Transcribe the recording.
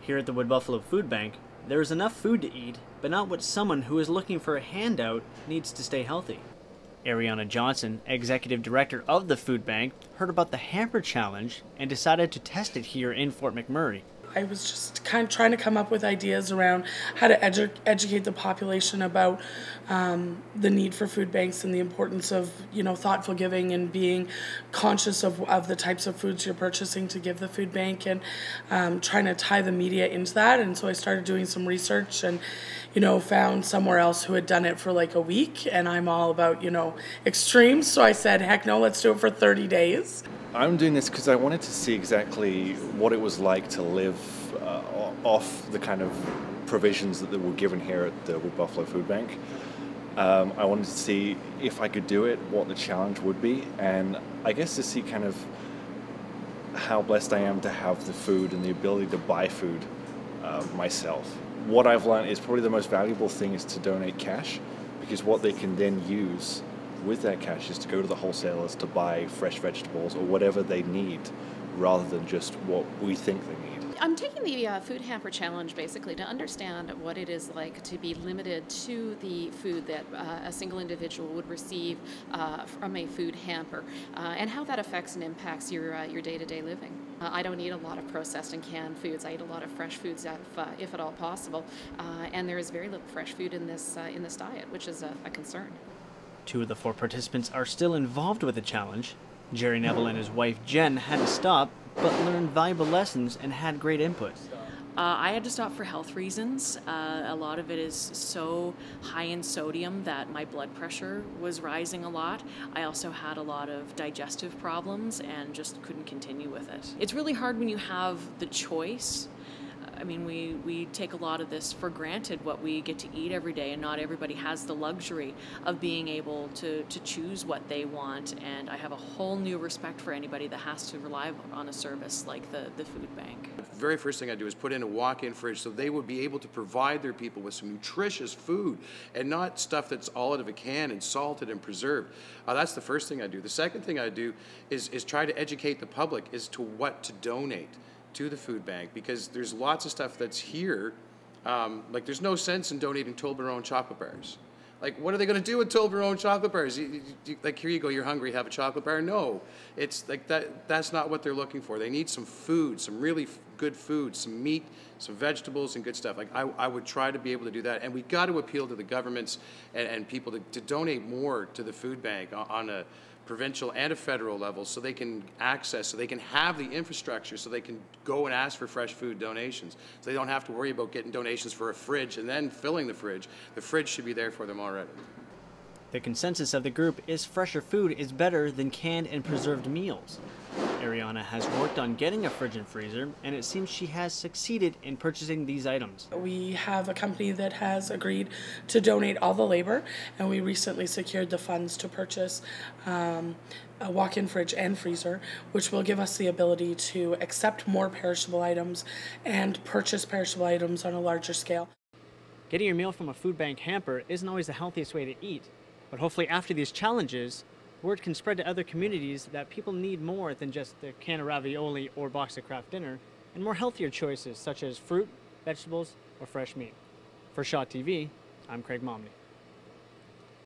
Here at the Wood Buffalo Food Bank, there is enough food to eat, but not what someone who is looking for a handout needs to stay healthy. Ariana Johnson, executive director of the food bank, heard about the Hamper challenge and decided to test it here in Fort McMurray. I was just kind of trying to come up with ideas around how to educate the population about the need for food banks and the importance of, thoughtful giving and being conscious of the types of foods you're purchasing to give the food bank, and trying to tie the media into that. And so I started doing some research and, found somewhere else who had done it for like a week, and I'm all about, extremes. So I said, heck no, let's do it for 30 days. I'm doing this because I wanted to see exactly what it was like to live off the kind of provisions that were given here at the Wood Buffalo Food Bank. I wanted to see if I could do it, what the challenge would be, and I guess to see kind of how blessed I am to have the food and the ability to buy food myself. What I've learned is probably the most valuable thing is to donate cash, because what they can then use with that cash is to go to the wholesalers to buy fresh vegetables or whatever they need, rather than just what we think they need. I'm taking the Food Hamper Challenge basically to understand what it is like to be limited to the food that a single individual would receive from a food hamper, and how that affects and impacts your day-to-day living. I don't eat a lot of processed and canned foods. I eat a lot of fresh foods if at all possible, and there is very little fresh food in this diet, which is a concern. 2 of the 4 participants are still involved with the challenge. Jerry Neville and his wife Jen had to stop, but learned valuable lessons and had great input. I had to stop for health reasons. A lot of it is so high in sodium that my blood pressure was rising a lot. I also had a lot of digestive problems and just couldn't continue with it. It's really hard when you have the choice. I mean, we take a lot of this for granted, what we get to eat every day, and not everybody has the luxury of being able to choose what they want. And I have a whole new respect for anybody that has to rely on a service like the food bank. The very first thing I do is put in a walk-in fridge so they would be able to provide their people with some nutritious food and not stuff that's all out of a can and salted and preserved. That's the first thing I do. The second thing I do is try to educate the public as to what to donate to the food bank, because there's lots of stuff that's here. Like, there's no sense in donating Toblerone chocolate bars. Like, what are they going to do with Toblerone chocolate bars? Like, here you go, you're hungry, have a chocolate bar. No, it's like that's not what they're looking for. They need some food, some really good food, some meat, some vegetables, and good stuff. Like, I would try to be able to do that. And we've got to appeal to the governments and people to donate more to the food bank on a provincial and a federal level, so they can access, so they can have the infrastructure, so they can go and ask for fresh food donations. So they don't have to worry about getting donations for a fridge and then filling the fridge. The fridge should be there for them already. The consensus of the group is fresher food is better than canned and preserved meals. Ariana has worked on getting a fridge and freezer, and it seems she has succeeded in purchasing these items. We have a company that has agreed to donate all the labor, and we recently secured the funds to purchase a walk-in fridge and freezer, which will give us the ability to accept more perishable items and purchase perishable items on a larger scale. Getting your meal from a food bank hamper isn't always the healthiest way to eat, but hopefully after these challenges, word can spread to other communities that people need more than just the can of ravioli or box of Kraft dinner, and more healthier choices such as fruit, vegetables, or fresh meat. For Shaw TV, I'm Craig Momney.